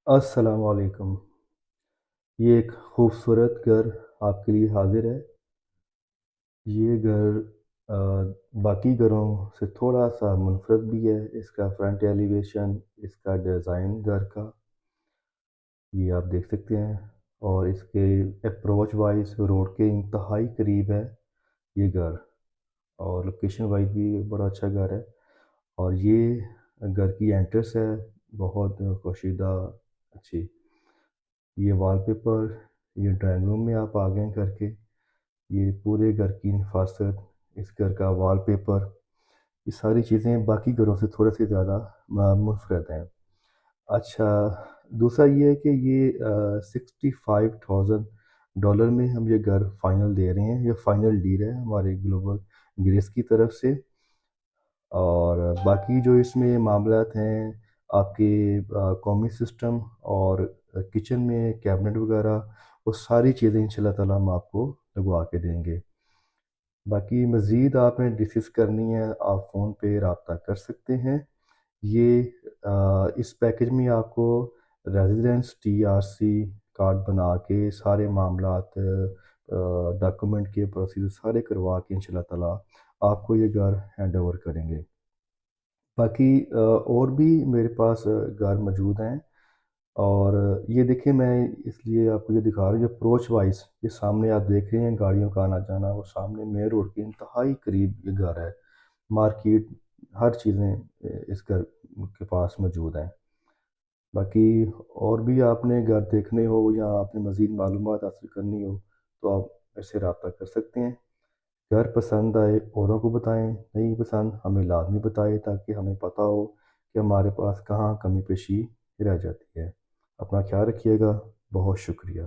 अस्सलाम वालेकुम। ये एक खूबसूरत घर आपके लिए हाजिर है। ये घर अ, बाकी घरों से थोड़ा सा मुनफरद भी है। इसका फ्रंट एलिवेशन, इसका डिज़ाइन घर का, ये आप देख सकते हैं। और इसके अप्रोच वाइज रोड के इंतहाई करीब है ये घर। और लोकेशन वाइज भी बड़ा अच्छा घर है। और ये घर की एंट्रेंस है, बहुत पोशीदा अच्छी। ये वॉलपेपर, ये ड्राइंग रूम में आप आ गए करके। ये पूरे घर की हिफाजत, इस घर का वॉलपेपर, ये सारी चीज़ें बाकी घरों से थोड़े से ज़्यादा मुनफरद हैं। अच्छा, दूसरा ये है कि ये 65,000 डॉलर में हम ये घर फाइनल दे रहे हैं। ये फाइनल डील है हमारे ग्लोबल ग्रेस की तरफ से। और बाकी जो इसमें मामलात हैं, आपके कॉमन सिस्टम और किचन में कैबिनेट वगैरह, वो सारी चीज़ें इंशाल्लाह ताला हम आपको लगवा के देंगे। बाकी मज़ीद आपने डिस्कस करनी है, आप फ़ोन पे रब्ता कर सकते हैं। ये इस पैकेज में आपको रेजिडेंस टीआरसी कार्ड बना के सारे मामलात, डॉक्यूमेंट के प्रोसीजर सारे करवा के इंशाल्लाह ताला आपको ये घर हैंड ओवर करेंगे। बाकी और भी मेरे पास घर मौजूद हैं। और ये देखिए, मैं इसलिए आपको ये दिखा रहा हूँ, ये अप्रोच वाइज, ये सामने आप देख रहे हैं गाड़ियों का आना जाना, वो सामने मेन रोड के इंतहाई करीब ये घर है। मार्केट, हर चीज़ें इस घर के पास मौजूद हैं। बाकी और भी आपने घर देखने हो या आपने मज़ीद मालूमात हासिल करनी हो, तो आप मेरे से रब्ता कर सकते हैं। घर पसंद आए औरों को बताएं, नहीं पसंद हमें लाजमी बताएं, ताकि हमें पता हो कि हमारे पास कहाँ कमी पेशी रह जाती है। अपना ख्याल रखिएगा। बहुत शुक्रिया।